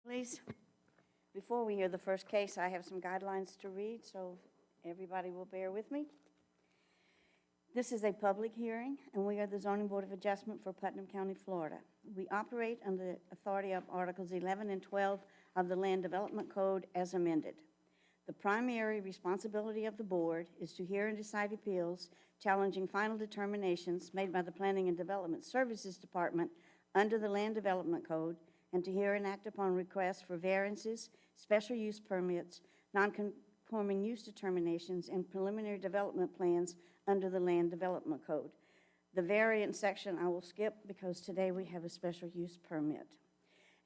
Please, before we hear the first case, I have some guidelines to read, so everybody will bear with me. This is a public hearing, and we are the Zoning Board of Adjustment for Putnam County, Florida. We operate under the authority of Articles 11 and 12 of the Land Development Code as amended. The primary responsibility of the board is to hear and decide appeals challenging final determinations made by the Planning and Development Services Department under the Land Development Code, and to hear and act upon requests for variances, special use permits, non-conforming use determinations, and preliminary development plans under the Land Development Code. The variance section I will skip because today we have a special use permit.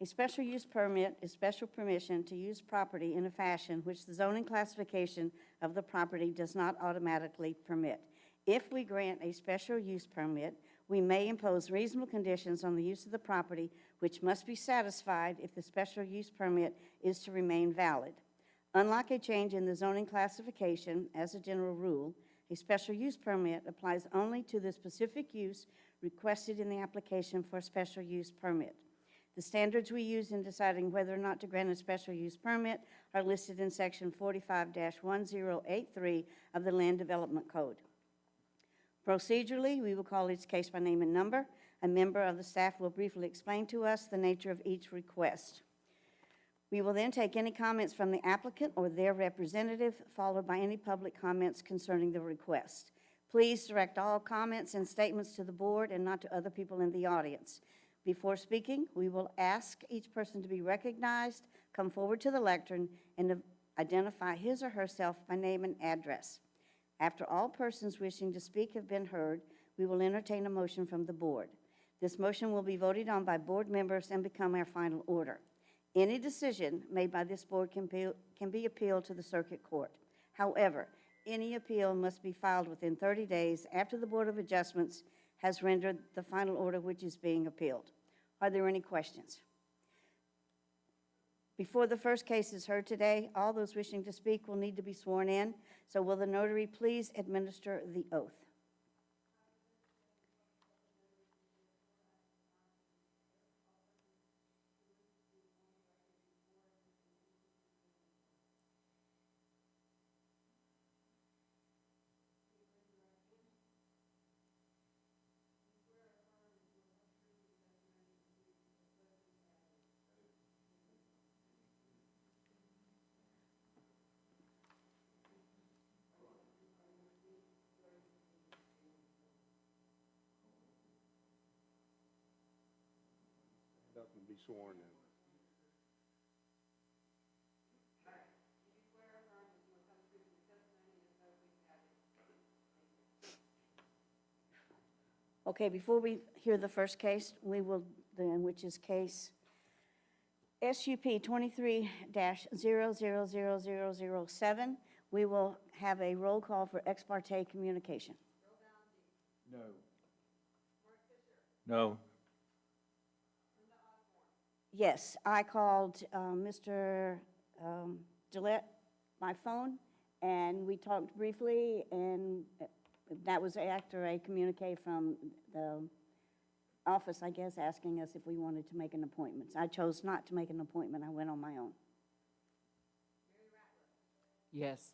A special use permit is special permission to use property in a fashion which the zoning classification of the property does not automatically permit. If we grant a special use permit, we may impose reasonable conditions on the use of the property which must be satisfied if the special use permit is to remain valid. Unlike a change in the zoning classification, as a general rule, a special use permit applies only to the specific use requested in the application for a special use permit. The standards we use in deciding whether or not to grant a special use permit are listed in Section 45-1083 of the Land Development Code. Procedurally, we will call each case by name and number. A member of the staff will briefly explain to us the nature of each request. We will then take any comments from the applicant or their representative, followed by any public comments concerning the request. Please direct all comments and statements to the board and not to other people in the audience. Before speaking, we will ask each person to be recognized, come forward to the lectern, and to identify his or herself by name and address. After all persons wishing to speak have been heard, we will entertain a motion from the board. This motion will be voted on by board members and become our final order. Any decision made by this board can be appealed to the circuit court. However, any appeal must be filed within 30 days after the Board of Adjustments has rendered the final order which is being appealed. Are there any questions? Before the first case is heard today, all those wishing to speak will need to be sworn in. So will the notary please administer the oath? Up and be sworn in. Okay, before we hear the first case, we will then, which is case SUP 23-000007, we will have a roll call for ex parte communication. No. No. Yes, I called Mr. Gillette by phone, and we talked briefly, and that was after a communique from the office, I guess, asking us if we wanted to make an appointment. I chose not to make an appointment. I went on my own. Yes.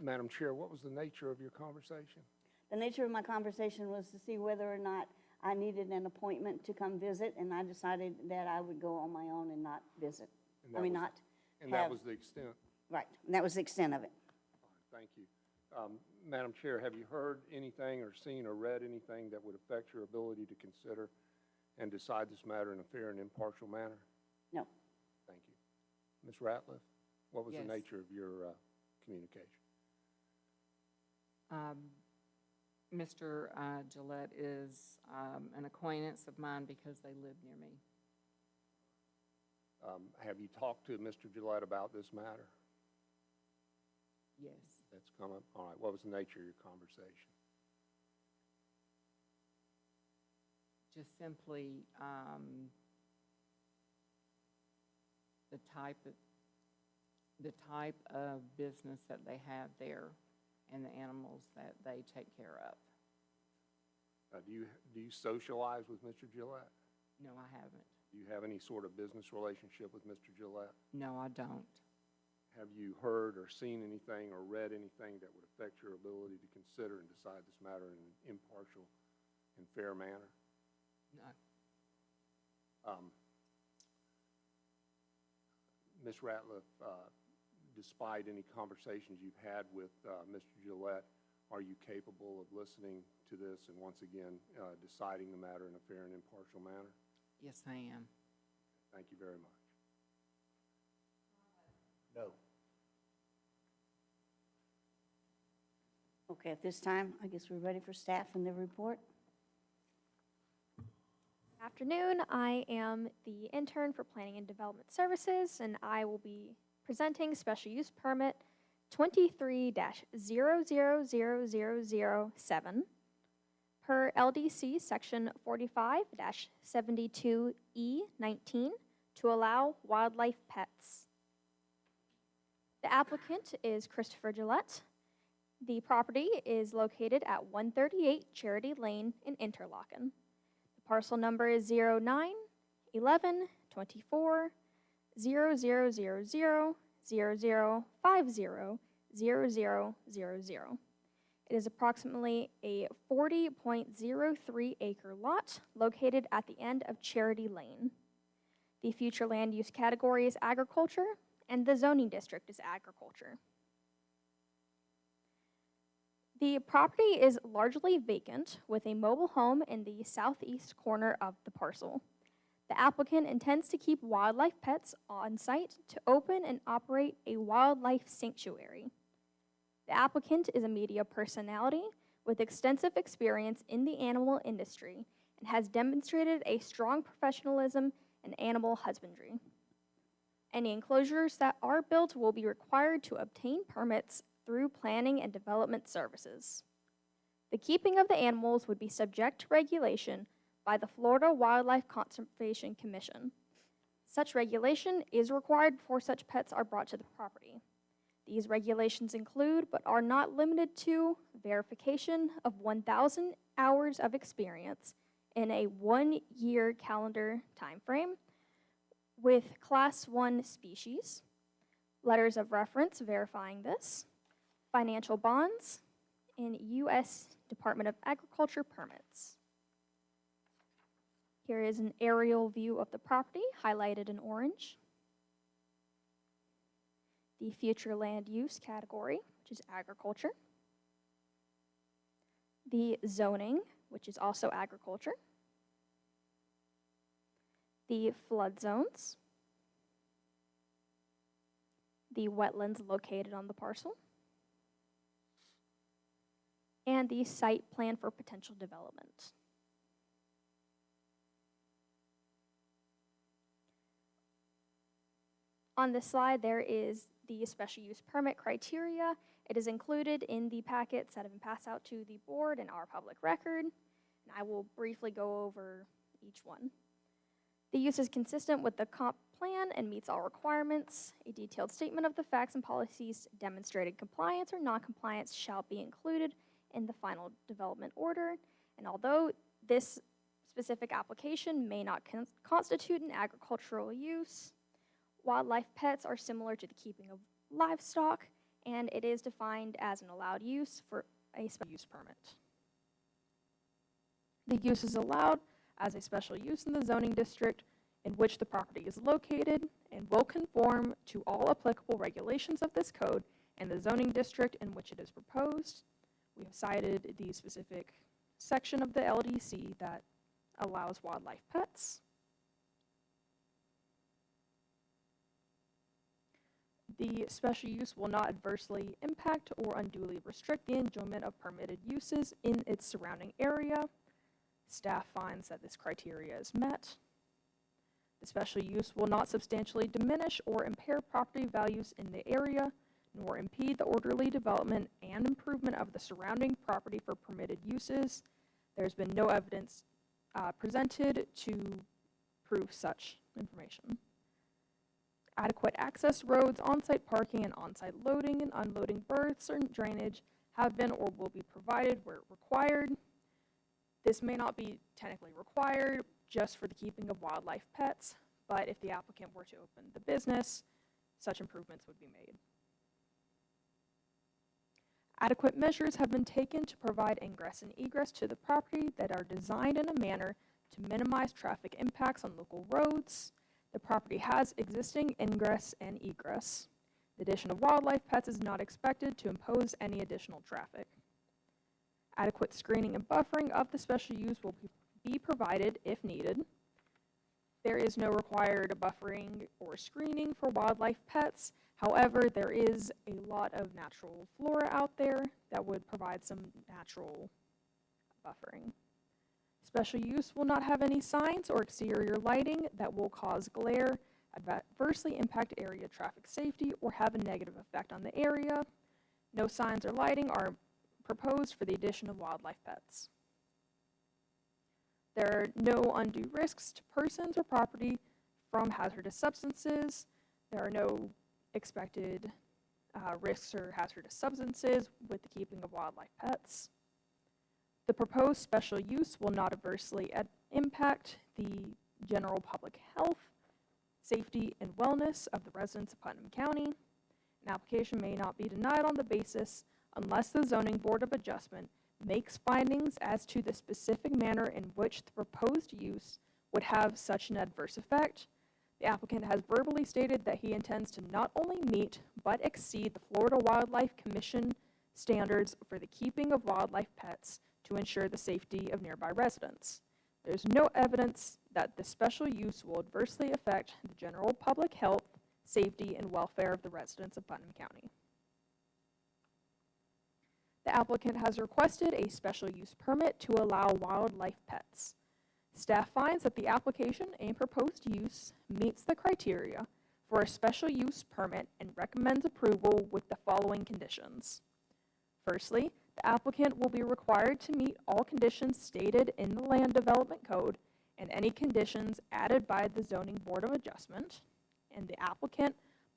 Madam Chair, what was the nature of your conversation? The nature of my conversation was to see whether or not I needed an appointment to come visit, and I decided that I would go on my own and not visit. That was the extent? Right, and that was the extent of it. Thank you. Madam Chair, have you heard anything or seen or read anything that would affect your ability to consider and decide this matter in a fair and impartial manner? No. Thank you. Ms. Ratliff, what was Yes. the nature of your communication? Mr. Gillette is an acquaintance of mine because they live near me. Have you talked to Mr. Gillette about this matter? Yes. That's come up. All right. What was the nature of your conversation? Just simply the type of business that they have there and the animals that they take care of. Do you socialize with Mr. Gillette? No, I haven't. Do you have any sort of business relationship with Mr. Gillette? No, I don't. Have you heard or seen anything or read anything that would affect your ability to consider and decide this matter in an impartial and fair manner? No. Ms. Ratliff, despite any conversations you've had with Mr. Gillette, are you capable of listening to this and once again deciding the matter in a fair and impartial manner? Yes, I am. Thank you very much. No. Okay, at this time, I guess we're ready for staff and their report. Afternoon, I am the intern for Planning and Development Services, and I will be presenting special use permit 23-000007 per LDC section 45-72E19 to allow wildlife pets. The applicant is Christopher Gillette. The property is located at 138 Charity Lane in Interlaken. The parcel number is 09-11-24-0000-0050-0000. It is approximately a 40.03 acre lot located at the end of Charity Lane. The future land use category is agriculture, and the zoning district is agriculture. The property is largely vacant with a mobile home in the southeast corner of the parcel. The applicant intends to keep wildlife pets on site to open and operate a wildlife sanctuary. The applicant is a media personality with extensive experience in the animal industry and has demonstrated a strong professionalism in animal husbandry. Any enclosures that are built will be required to obtain permits through Planning and Development Services. The keeping of the animals would be subject to regulation by the Florida Wildlife Conservation Commission. Such regulation is required before such pets are brought to the property. These regulations include, but are not limited to, verification of 1,000 hours of experience in a 1-year calendar timeframe with Class 1 species, letters of reference verifying this, financial bonds, and U.S. Department of Agriculture permits. Here is an aerial view of the property, highlighted in orange. The future land use category, which is agriculture. The zoning, which is also agriculture. The flood zones. The wetlands located on the parcel. And the site plan for potential development. On this slide, there is the special use permit criteria. It is included in the packets that have been passed out to the board and our public record, and I will briefly go over each one. The use is consistent with the comp plan and meets all requirements. A detailed statement of the facts and policies demonstrating compliance or non-compliance shall be included in the final development order, and although this specific application may not constitute an agricultural use, wildlife pets are similar to the keeping of livestock, and it is defined as an allowed use for a special use permit. The use is allowed as a special use in the zoning district in which the property is located and will conform to all applicable regulations of this code and the zoning district in which it is proposed. We have cited the specific section of the LDC that allows wildlife pets. The special use will not adversely impact or unduly restrict the enjoyment of permitted uses in its surrounding area. Staff finds that this criteria is met. The special use will not substantially diminish or impair property values in the area, nor impede the orderly development and improvement of the surrounding property for permitted uses. There's been no evidence presented to prove such information. Adequate access roads, on-site parking, and on-site loading and unloading berths or drainage have been or will be provided where required. This may not be technically required, just for the keeping of wildlife pets, but if the applicant were to open the business, such improvements would be made. Adequate measures have been taken to provide ingress and egress to the property that are designed in a manner to minimize traffic impacts on local roads. The property has existing ingress and egress. The addition of wildlife pets is not expected to impose any additional traffic. Adequate screening and buffering of the special use will be provided if needed. There is no required buffering or screening for wildlife pets. However, there is a lot of natural flora out there that would provide some natural buffering. Special use will not have any signs or exterior lighting that will cause glare, adversely impact area traffic safety, or have a negative effect on the area. No signs or lighting are proposed for the addition of wildlife pets. There are no undue risks to persons or property from hazardous substances. There are no expected risks or hazardous substances with the keeping of wildlife pets. The proposed special use will not adversely impact the general public health, safety, and wellness of the residents of Putnam County. An application may not be denied on the basis unless the Zoning Board of Adjustment makes findings as to the specific manner in which the proposed use would have such an adverse effect. The applicant has verbally stated that he intends to not only meet but exceed the Florida Wildlife Commission standards for the keeping of wildlife pets to ensure the safety of nearby residents. There's no evidence that the special use will adversely affect the general public health, safety, and welfare of the residents of Putnam County. The applicant has requested a special use permit to allow wildlife pets. Staff finds that the application and proposed use meets the criteria for a special use permit and recommends approval with the following conditions. Firstly, the applicant will be required to meet all conditions stated in the Land Development Code and any conditions added by the Zoning Board of Adjustment, and the applicant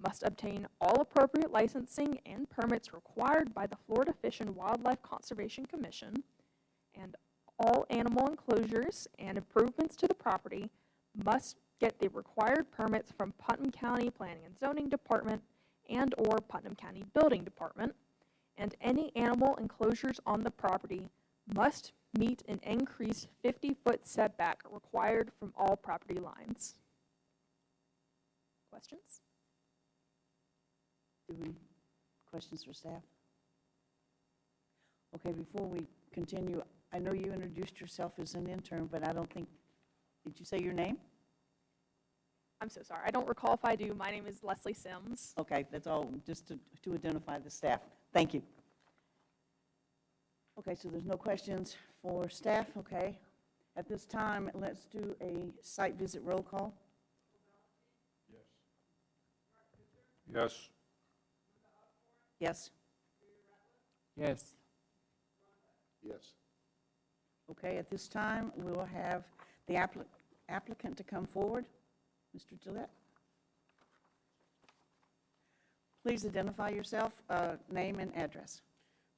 must obtain all appropriate licensing and permits required by the Florida Fish and Wildlife Conservation Commission, and all animal enclosures and improvements to the property must get the required permits from Putnam County Planning and Zoning Department and or Putnam County Building Department, and any animal enclosures on the property must meet an increased 50-foot setback required from all property lines. Questions? Questions for staff? Okay, before we continue, I know you introduced yourself as an intern, but I don't think, did you say your name? I'm so sorry. I don't recall if I do. My name is Leslie Sims. Okay, that's all, just to identify the staff. Thank you. Okay, so there's no questions for staff, okay? At this time, let's do a site visit roll call. Yes. Yes? Yes. Yes. Okay, at this time, we will have the applicant to come forward. Mr. Gillette? Please identify yourself, name and address.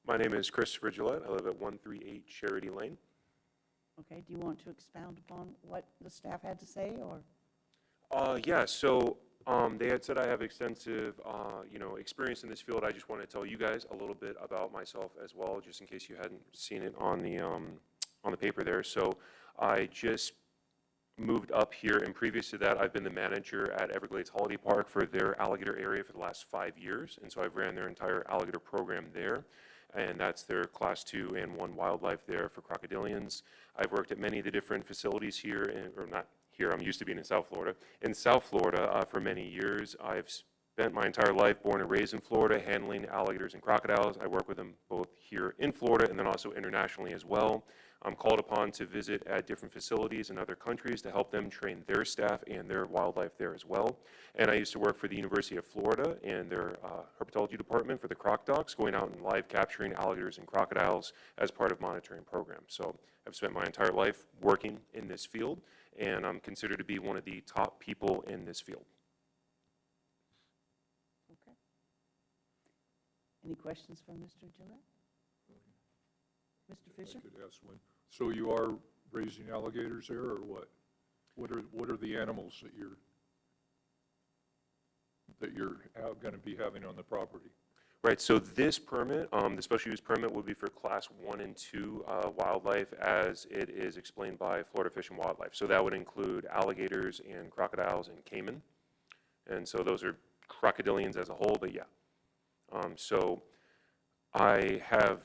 My name is Frigillette. I live at 138 Charity Lane. Okay, do you want to expound upon what the staff had to say, or? Yeah, so they had said I have extensive, experience in this field. I just want to tell you guys a little bit about myself as well, just in case you hadn't seen it on the paper there. So I just moved up here, and previous to that, I've been the manager at Everglades Holiday Park for their alligator area for the last 5 years, and so I've ran their entire alligator program there. And that's their Class 2 and 1 wildlife there for crocodilians. I've worked at many of the different facilities here, or not here, I'm used to being in South Florida. In South Florida for many years. I've spent my entire life, born and raised in Florida, handling alligators and crocodiles. I work with them both here in Florida and then also internationally as well. I'm called upon to visit at different facilities in other countries to help them train their staff and their wildlife there as well. And I used to work for the University of Florida and their herpetology department for the croc docs, going out and live capturing alligators and crocodiles as part of monitoring programs. So I've spent my entire life working in this field, and I'm considered to be one of the top people in this field. Okay. Any questions for Mr. Gillette? Mr. Fisher? I could ask one. So you are raising alligators there, or what? What are the animals that you're going to be having on the property? Right, so this permit, the special use permit would be for class 1 and 2 wildlife as it is explained by Florida Fish and Wildlife. So that would include alligators and crocodiles and caiman. And so those are crocodilians as a whole, but yeah. So I have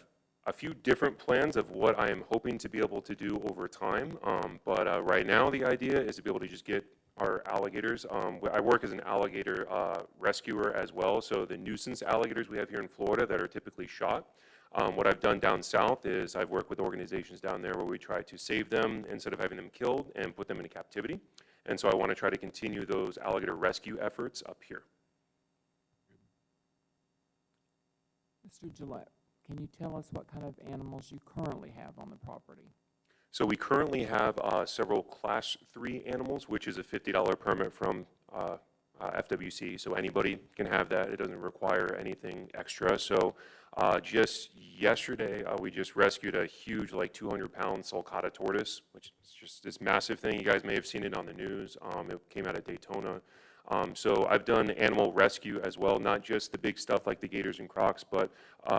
a few different plans of what I am hoping to be able to do over time. But right now the idea is to be able to just get our alligators. I work as an alligator rescuer as well, so the nuisance alligators we have here in Florida that are typically shot. What I've done down south is I've worked with organizations down there where we try to save them instead of having them killed and put them into captivity. And so I want to try to continue those alligator rescue efforts up here. Mr. Gillette, can you tell us what kind of animals you currently have on the property? So we currently have several Class 3 animals, which is a $50 permit from FWC, so anybody can have that. It doesn't require anything extra. So just yesterday, we just rescued a huge, like 200-pound sulcata tortoise, which is just this massive thing. You guys may have seen it on the news. It came out of Daytona. So I've done animal rescue as well, not just the big stuff like the gators and crocs, but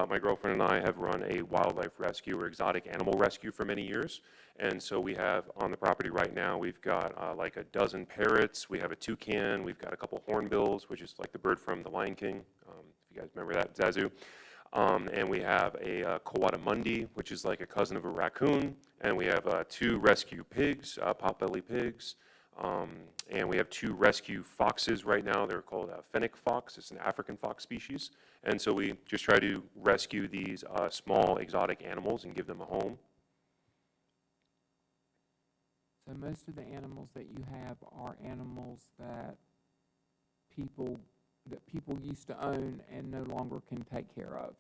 my girlfriend and I have run a wildlife rescue or exotic animal rescue for many years. And so we have on the property right now, we've got like a dozen parrots, we have a toucan, we've got a couple hornbills, which is like the bird from The Lion King, if you guys remember that, Zazu. And we have a coatimundi, which is like a cousin of a raccoon, and we have 2 rescue pigs, potbelly pigs. And we have 2 rescue foxes right now. They're called fennec fox. It's an African fox species. And so we just try to rescue these small exotic animals and give them a home. So most of the animals that you have are animals that people used to own and no longer can take care of.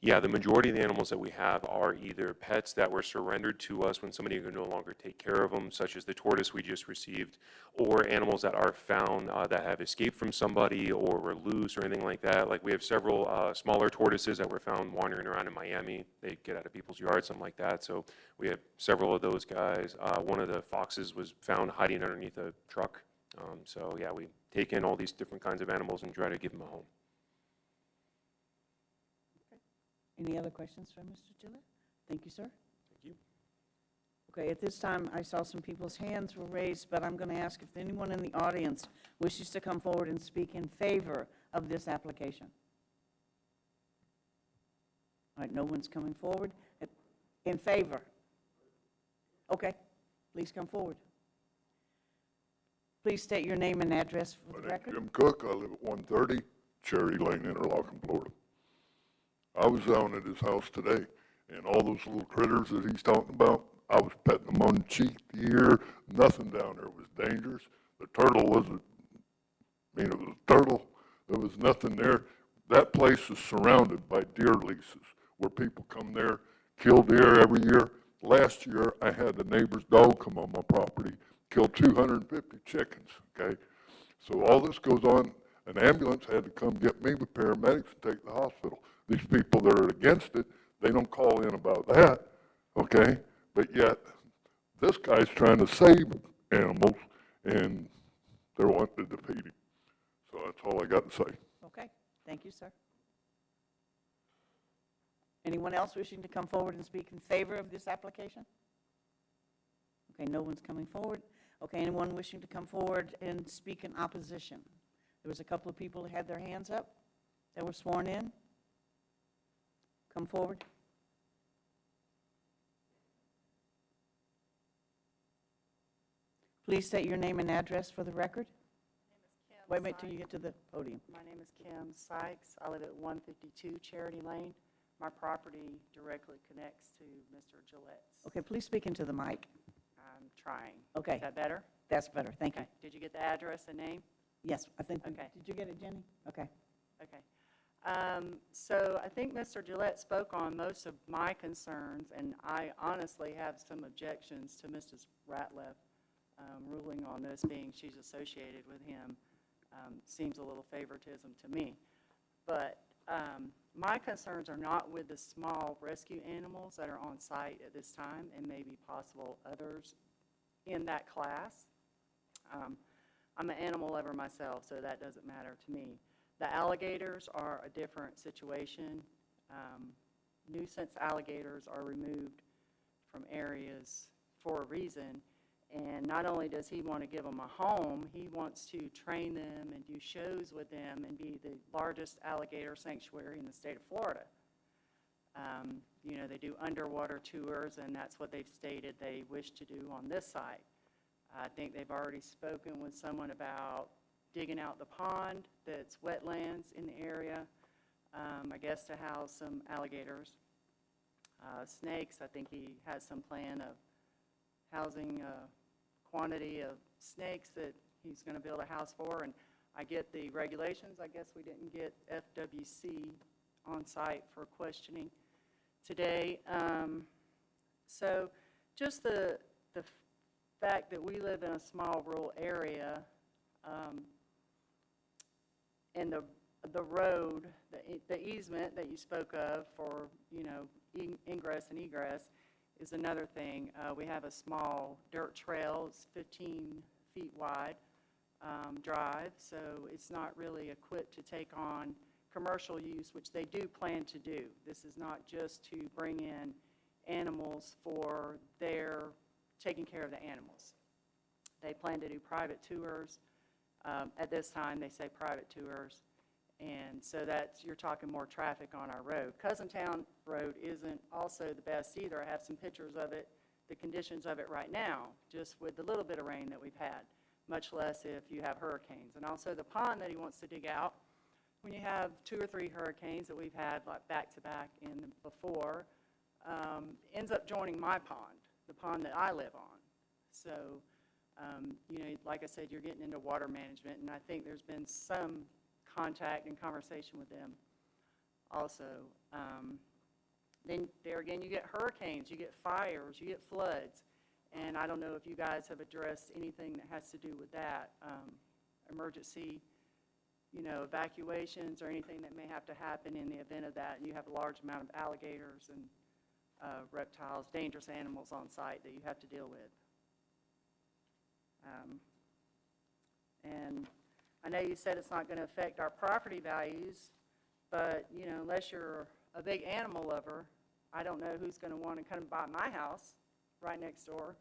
Yeah, the majority of the animals that we have are either pets that were surrendered to us when somebody could no longer take care of them, such as the tortoise we just received, or animals that are found that have escaped from somebody or were loose or anything like that. Like we have several smaller tortoises that were found wandering around in Miami. They get out of people's yards, something like that. So we have several of those guys. One of the foxes was found hiding underneath a truck. So yeah, we take in all these different kinds of animals and try to give them a home. Any other questions for Mr. Gillette? Thank you, sir. Thank you. Okay, at this time, I saw some people's hands were raised, but I'm going to ask if anyone in the audience wishes to come forward and speak in favor of this application. All right, no one's coming forward. In favor? Okay, please come forward. Please state your name and address for the My name's record. Jim Cook. I live at 130 Cherry Lane, Interlochen, Florida. I was down at his house today, and all those little critters that he's talking about, I was petting them on the cheek, the ear, nothing down there was dangerous. The turtle wasn't, it was a turtle. There was nothing there. That place is surrounded by deer leases where people come there, kill deer every year. Last year, I had the neighbor's dog come on my property, kill 250 chickens, okay? So all this goes on. An ambulance had to come get me with paramedics and take to the hospital. These people that are against it, they don't call in about that, okay? But yet, this guy's trying to save animals, and they're wanting to defeat him. So that's all I got to say. Okay, thank you, sir. Anyone else wishing to come forward and speak in favor of this application? Okay, no one's coming forward. Okay, anyone wishing to come forward and speak in opposition? There was a couple of people that had their hands up that were sworn in. Come forward. Please state your name and address for the record. Wait a minute till you get to the podium. My name is Kim Sykes. I live at 152 Charity Lane. My property directly connects to Mr. Gillette's. Okay, please speak into the mic. I'm trying. Okay. Is that better? That's better, thank you. Okay. Did you get the address and name? Yes, I think, Okay. did you get it, Jenny? Okay. Okay. So I think Mr. Gillette spoke on most of my concerns, and I honestly have some objections to Mrs. Ratliff ruling on this, being she's associated with him. Seems a little favoritism to me. But my concerns are not with the small rescue animals that are on site at this time, and maybe possible others in that class. I'm an animal lover myself, so that doesn't matter to me. The alligators are a different situation. Nuisance alligators are removed from areas for a reason, and not only does he want to give them a home, he wants to train them and do shows with them and be the largest alligator sanctuary in the state of Florida. You know, they do underwater tours, and that's what they've stated they wish to do on this site. I think they've already spoken with someone about digging out the pond that's wetlands in the area, I guess to house some alligators. Snakes, I think he has some plan of housing a quantity of snakes that he's going to build a house for. And I get the regulations. I guess we didn't get FWC on site for questioning today. So just the fact that we live in a small rural area, and the road, the easement that you spoke of for, you know, ingress and egress is another thing. We have a small dirt trail, it's 15 feet wide drive, so it's not really equipped to take on commercial use, which they do plan to do. This is not just to bring in animals for their taking care of the animals. They plan to do private tours. At this time, they say private tours. And so that's, you're talking more traffic on our road. Cousintown Road isn't also the best either. I have some pictures of it, the conditions of it right now, just with the little bit of rain that we've had, much less if you have hurricanes. And also the pond that he wants to dig out, when you have 2 or 3 hurricanes that we've had like back-to-back in before, ends up joining my pond, the pond that I live on. So, you know, like I said, you're getting into water management, and I think there's been some contact and conversation with them also. Then there again, you get hurricanes, you get fires, you get floods, and I don't know if you guys have addressed anything that has to do with that, emergency, you know, evacuations or anything that may have to happen in the event of that. And you have a large amount of alligators and reptiles, dangerous animals on site that you have to deal with. And I know you said it's not going to affect our property values, but, you know, unless you're a big animal lover, I don't know who's going to want to come buy my house right next door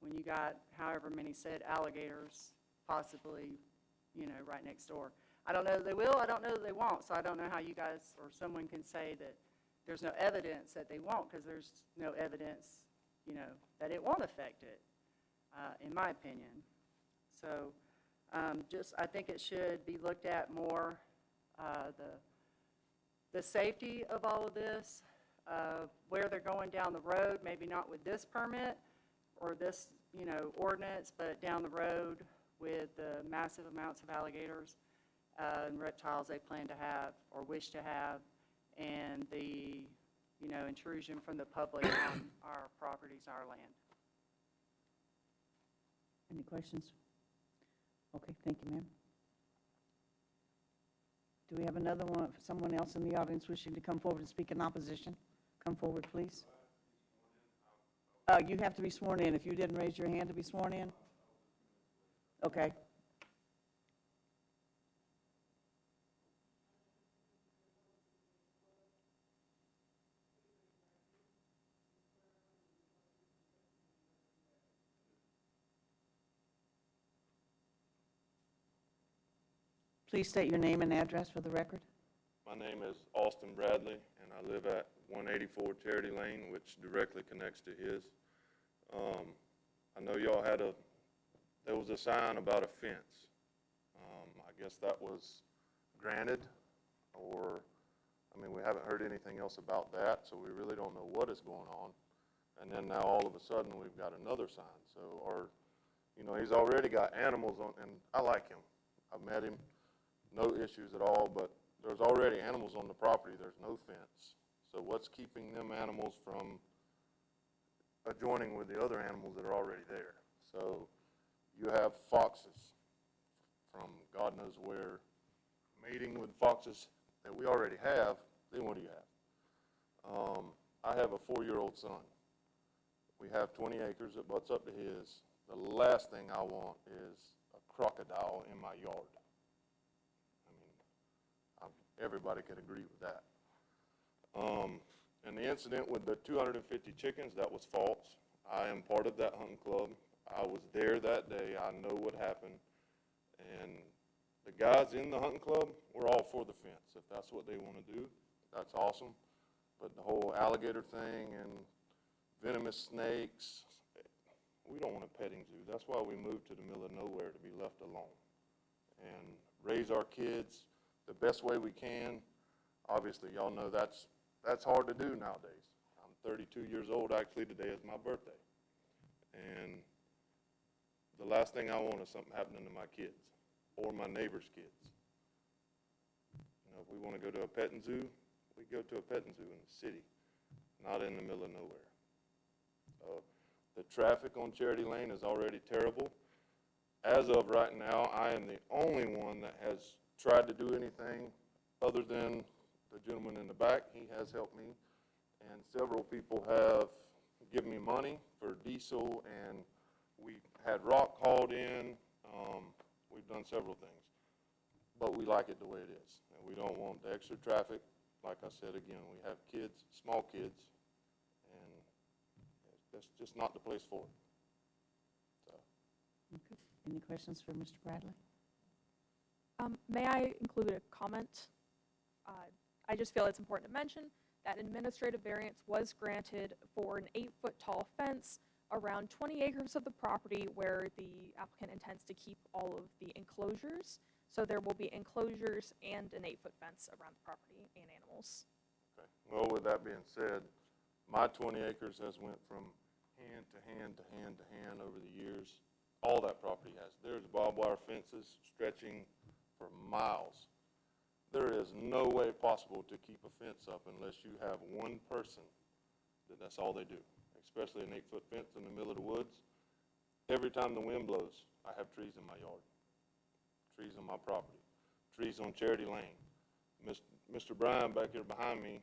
when you got however many said alligators possibly, you know, right next door. I don't know that they will, I don't know that they won't, so I don't know how you guys or someone can say that there's no evidence that they won't, because there's no evidence, you know, that it won't affect it, in my opinion. So just, I think it should be looked at more, the safety of all of this, where they're going down the road, maybe not with this permit or this, you know, ordinance, but down the road with the massive amounts of alligators and reptiles they plan to have or wish to have, and the, you know, intrusion from the public on our properties, our land. Any questions? Okay, thank you, ma'am. Do we have another one, someone else in the audience wishing to come forward and speak in opposition? Come forward, please. You have to be sworn in. If you didn't raise your hand to be sworn in? Okay. Please state your name and address for the record. My name is Austin Bradley, and I live at 184 Charity Lane, which directly connects to his. I know y'all had there was a sign about a fence. I guess that was granted, or, I mean, we haven't heard anything else about that, so we really don't know what is going on. And then now all of a sudden, we've got another sign. So, or, you know, he's already got animals on, and I like him. I've met him, no issues at all, but there's already animals on the property. There's no fence. So what's keeping them animals from adjoining with the other animals that are already there? So you have foxes from God knows where, mating with foxes that we already have. Then what do you have? I have a 4-year-old son. We have 20 acres that butts up to his. the last thing I want is a crocodile in my yard. I mean, everybody could agree with that. And the incident with the 250 chickens, that was false. I am part of that hunting club. I was there that day. I know what happened. And the guys in the hunting club, we're all for the fence. If that's what they want to do, that's awesome. But the whole alligator thing and venomous snakes, we don't want a petting zoo. That's why we moved to the middle of nowhere, to be left alone and raise our kids the best way we can. Obviously, y'all know that's hard to do nowadays. I'm 32 years old. Actually, today is my birthday. And the last thing I want is something happening to my kids or my neighbor's kids. You know, if we want to go to a petting zoo, we go to a petting zoo in the city, not in the middle of nowhere. The traffic on Charity Lane is already terrible. As of right now, I am the only one that has tried to do anything other than the gentleman in the back. He has helped me, and several people have given me money for diesel, and we had rock hauled in. We've done several things, but we like it the way it is, and we don't want the extra traffic. Like I said again, we have kids, small kids, and that's just not the place for it. So. Okay. Any questions for Mr. Bradley? May I include a comment? I just feel it's important to mention that administrative variance was granted for an 8-foot tall fence around 20 acres of the property where the applicant intends to keep all of the enclosures. So there will be enclosures and an 8-foot fence around the property and animals. Okay. Well, with that being said, my 20 acres has went from hand to hand to hand to hand over the years. All that property has. There's barbed wire fences stretching for miles. There is no way possible to keep a fence up unless you have one person that's all they do, especially an 8-foot fence in the middle of the woods. Every time the wind blows, I have trees in my yard, trees on my property, trees on Charity Lane. Mr. Bryan back here behind me,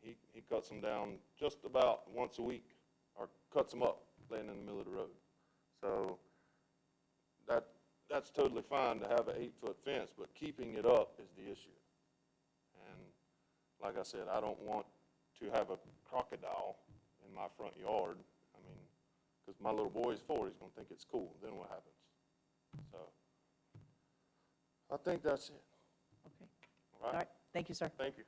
he cuts them down just about once a week, or cuts them up laying in the middle of the road. So that's totally fine to have an 8-foot fence, but keeping it up is the issue. And like I said, I don't want to have a crocodile in my front yard. I mean, because my little boy is 4, he's going to think it's cool. Then what happens? So I think that's it. Okay. All All right? right. Thank you, sir. Thank you.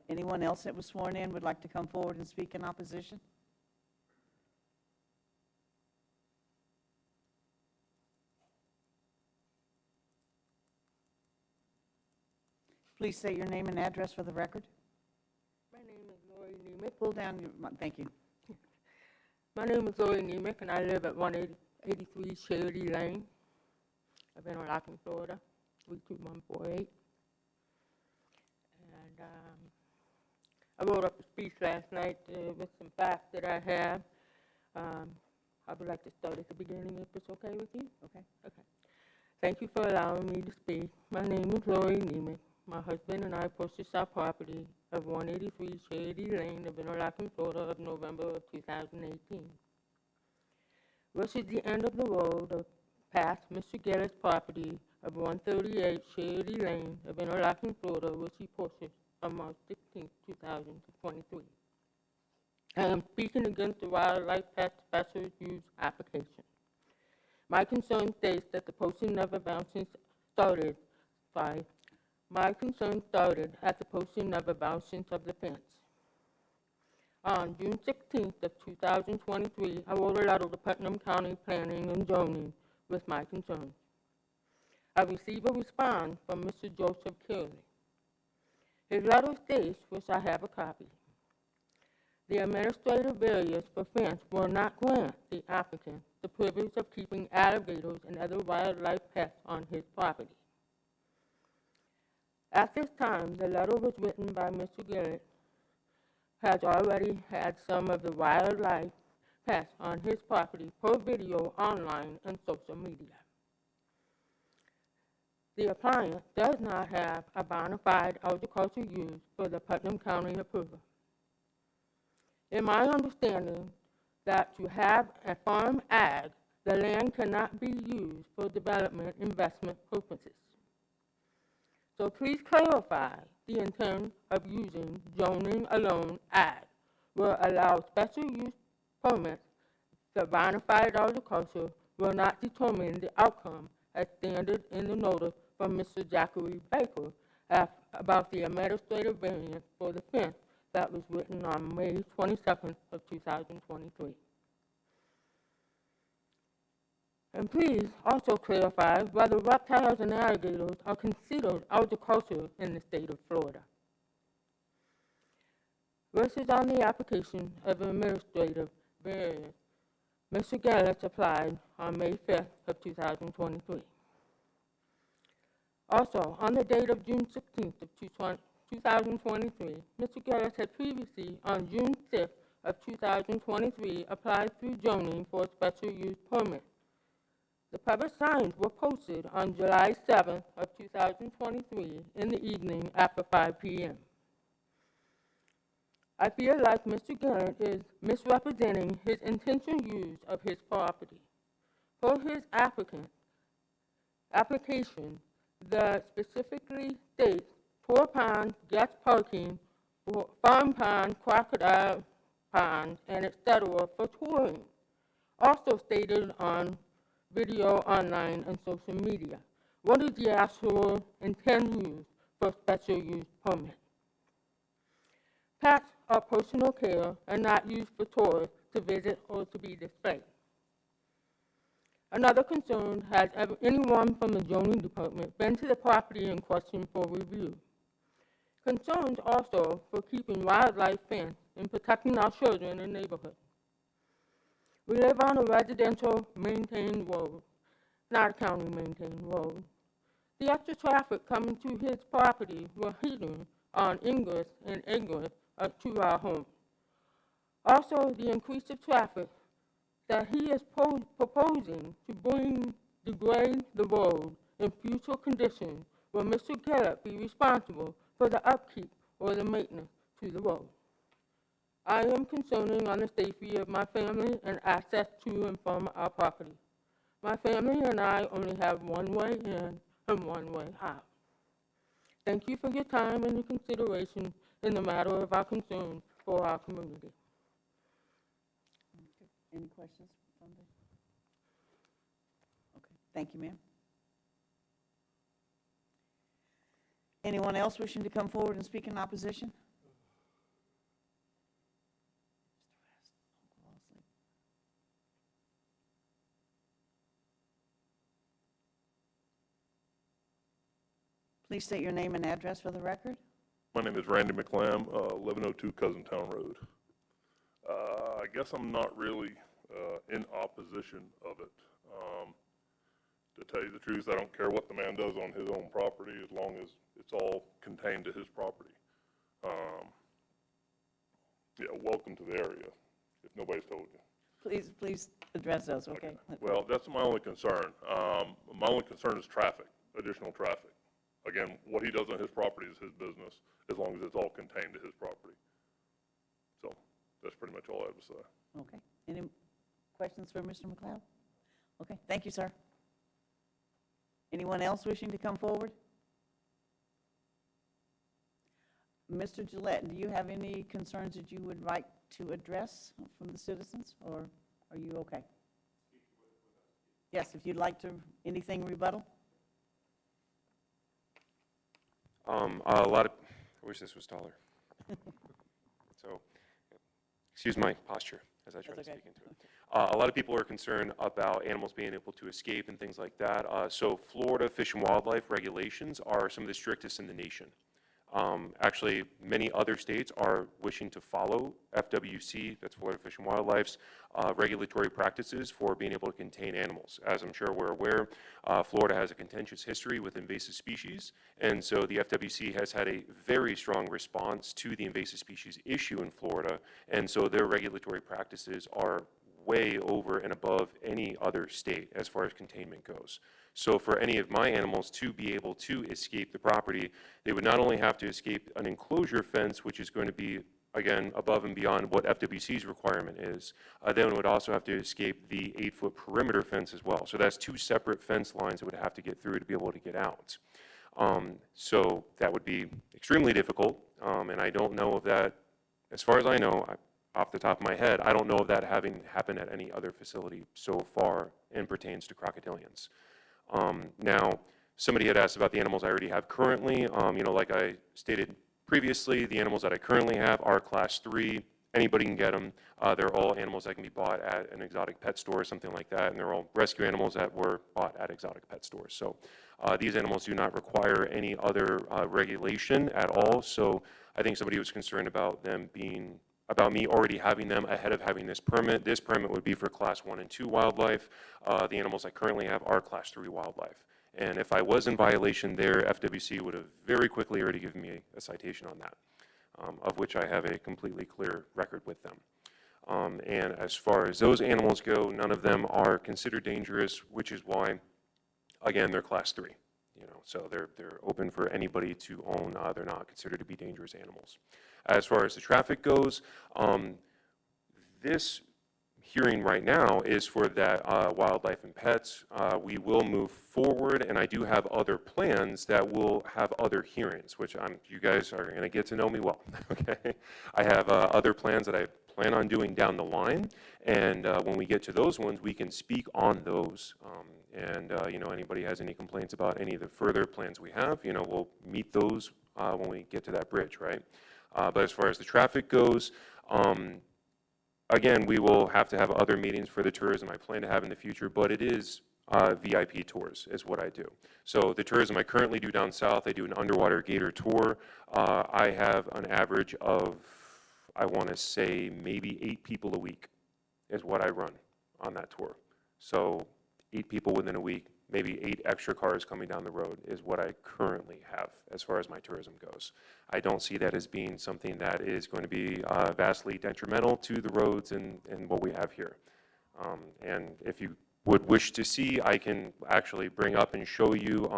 Anyone else that was sworn in would like to come forward and speak in opposition? Please state your name and address for the record. My name is Lori Nemick. Pull down your, thank you. My name is Lori Nemick, and I live at 183 Charity Lane. I've been on Lockton, Florida, 32148. And I wrote up a speech last night with some facts that I have. I would like to start at the beginning, if it's okay with you. Okay. Okay. Thank you for allowing me to speak. My name is Lori Nemick. My husband and I purchased our property of 183 Charity Lane of Interlaken, Florida, of November of 2018. This is the end of the road past Mr. Gillette's property of 138 Charity Lane of Interlaken, Florida, which he purchased on March 16, 2023. I am speaking against the wildlife pet special use application. My concern states that the posting never bouncing started by My concern started at the posting of a bouncing of the fence. On June 16th of 2023, I wrote a letter to Putnam County Planning and Zoning with my concerns. I received a response from Mr. Joseph Curley. His letter states, which I have a copy, the administrative barriers for fence will not grant the applicant the privilege of keeping alligators and other wildlife pets on his property. At this time, the letter was written by Mr. Gillette, has already had some of the wildlife pets on his property per video online and social media. The applicant does not have a bona fide agricultural use for the Putnam County approval. In my understanding, that to have a farm ag, the land cannot be used for development investment purposes. So please clarify the intent of using zoning alone ag will allow special use permits. The bona fide agriculture will not determine the outcome as stated in the notice from Mr. Zachary Baker about the administrative variance for the fence that was written on May 22nd of 2023. And please also clarify whether reptiles and alligators are considered agriculture in the state of Florida. Versus on the application of administrative variance, Mr. Gillette applied on May 5th of 2023. Also, on the date of June 16th of 2023, Mr. Gillette had previously, on June 6th of 2023, applied through zoning for a special use permit. The public signs were posted on July 7th of 2023 in the evening after 5 p.m. I feel like Mr. Gillette is misrepresenting his intentional use of his property. For his application, the specifically states tour pond, guest parking, farm pond, crocodile pond, and etc. for touring. Also stated on video, online, and social media. What is the actual intended use for special use permit? Pets are personal care and not used for tourists to visit or to be displayed. Another concern, has anyone from the zoning department been to the property in question for review? Concerns also for keeping wildlife fenced and protecting our children and neighborhood. We live on a residential maintained road, not a county maintained road. The extra traffic coming to his property will hinder on ingress and egress to our home. Also, the increase of traffic that he is proposing to degrade the road in future conditions, will Mr. Gillette be responsible for the upkeep or the maintenance to the road? I am concerning on the safety of my family and access to and from our property. My family and I only have one way in and one way out. Thank you for your time and your consideration in the matter of our concerns for our community. Any questions from the? Okay, thank you, ma'am. Anyone else wishing to come forward and speak in opposition? Please state your name and address for the record. My name is Randy McLam, 1102 Cousintown Road. I guess I'm not really in opposition of it. To tell you the truth, I don't care what the man does on his own property as long as it's all contained to his property. Yeah, welcome to the area, if nobody's told you. Please address us, okay? Well, that's my only concern. My only concern is traffic, additional traffic. Again, what he does on his property is his business, as long as it's all contained to his property. So that's pretty much all I have to say. Okay. Any questions for Mr. McLeod? Okay, thank you, sir. Anyone else wishing to come forward? Mr. Gillette, do you have any concerns that you would like to address from the citizens, or are you okay? Yes, if you'd like to, anything rebuttal? A lot of, I wish this was taller. So, excuse my posture as I try to speak into it. A lot of people are concerned about animals being able to escape and things like that. So Florida Fish and Wildlife regulations are some of the strictest in the nation. Actually, many other states are wishing to follow FWC, that's Florida Fish and Wildlife's, regulatory practices for being able to contain animals. As I'm sure we're aware, Florida has a contentious history with invasive species, and so the FWC has had a very strong response to the invasive species issue in Florida, and so their regulatory practices are way over and above any other state as far as containment goes. So for any of my animals to be able to escape the property, they would not only have to escape an enclosure fence, which is going to be again, above and beyond what FWC's requirement is, then it would also have to escape the 8-foot perimeter fence as well. So that's 2 separate fence lines it would have to get through to be able to get out. So that would be extremely difficult, and I don't know of that, as far as I know, off the top of my head, I don't know of that having happened at any other facility so far and pertains to crocodilians. Now, somebody had asked about the animals I already have currently. Like I stated previously, the animals that I currently have are class 3. Anybody can get them. They're all animals that can be bought at an exotic pet store or something like that, and they're all rescue animals that were bought at exotic pet stores. So these animals do not require any other regulation at all. So I think somebody was concerned about me already having them ahead of having this permit. This permit would be for class 1 and 2 wildlife. The animals I currently have are class 3 wildlife. And if I was in violation there, FWC would have very quickly already given me a citation on that, of which I have a completely clear record with them. And as far as those animals go, none of them are considered dangerous, which is why, again, they're class 3. So they're open for anybody to own. They're not considered to be dangerous animals. As far as the traffic goes, this hearing right now is for that wildlife and pets. We will move forward, and I do have other plans that will have other hearings, which you guys are going to get to know me well. Okay, I have other plans that I plan on doing down the line, and when we get to those ones, we can speak on those. Anybody has any complaints about any of the further plans we have, we'll meet those when we get to that bridge, right? But as far as the traffic goes, again, we will have to have other meetings for the tourism I plan to have in the future, but it is VIP tours is what I do. So the tourism I currently do down south, I do an underwater gator tour. I have an average of, I want to say, maybe 8 people a week is what I run on that tour. So 8 people within a week, maybe 8 extra cars coming down the road is what I currently have as far as my tourism goes. I don't see that as being something that is going to be vastly detrimental to the roads and what we have here. And if you would wish to see, I can actually bring up and show you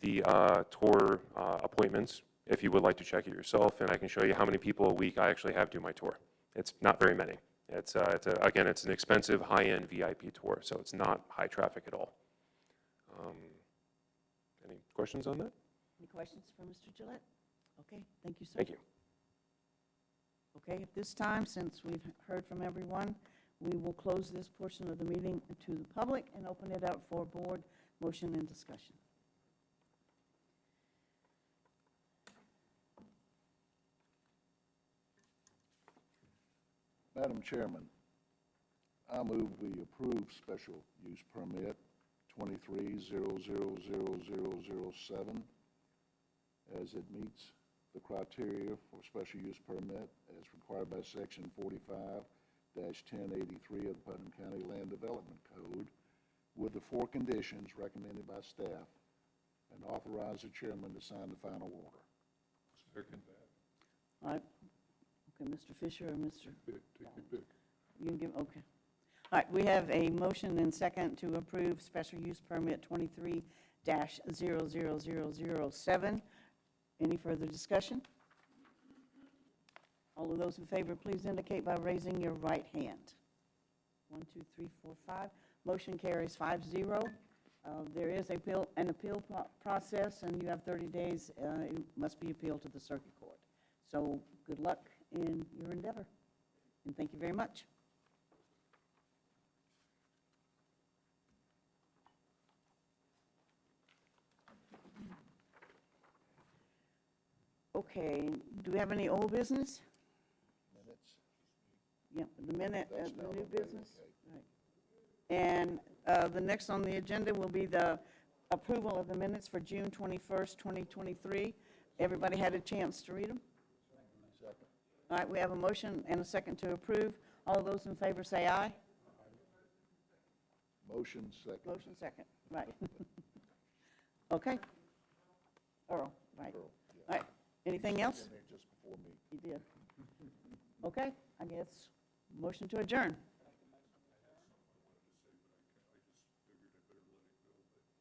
the tour appointments if you would like to check it yourself, and I can show you how many people a week I actually have do my tour. It's not very many. Again, it's an expensive, high-end VIP tour, so it's not high traffic at all. Any questions on that? Any questions for Mr. Gillette? Okay, thank you, sir. Thank you. Okay, at this time, since we've heard from everyone, we will close this portion of the meeting to the public and open it up for board motion and discussion. Madam Chairman, I move we approve special use permit 23-000007 as it meets the criteria for special use permit as required by section 45-1083 of the Putnam County Land Development Code with the 4 conditions recommended by staff and authorize the chairman to sign the final order. Second. All right. Okay, Mr. Fisher or Mr. Take your pick. You can give, okay. All right, we have a motion and second to approve special use permit 23-00007. Any further discussion? All of those in favor, please indicate by raising your right hand. 1, 2, 3, 4, 5. Motion carries 5-0. There is an appeal process, and you have 30 days. It must be appealed to the circuit court. So good luck in your endeavor, and thank you very much. Okay, do we have any old business? Minutes. Yeah, the minute, That's the now new the minute, business. okay. Right. And the next on the agenda will be the approval of the minutes for June 21st, 2023. Everybody had a chance to read them? Second. All right, we have a motion and a second to approve. All those in favor say aye. Motion second. Motion second, right. Okay. Earl, right. Earl, yeah. All right, anything else? In there just before me. You did. Okay, I guess, motion to adjourn.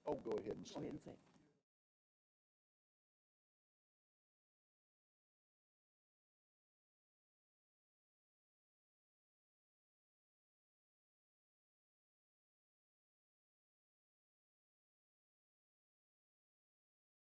Oh, go ahead and say Go ahead it. and say it.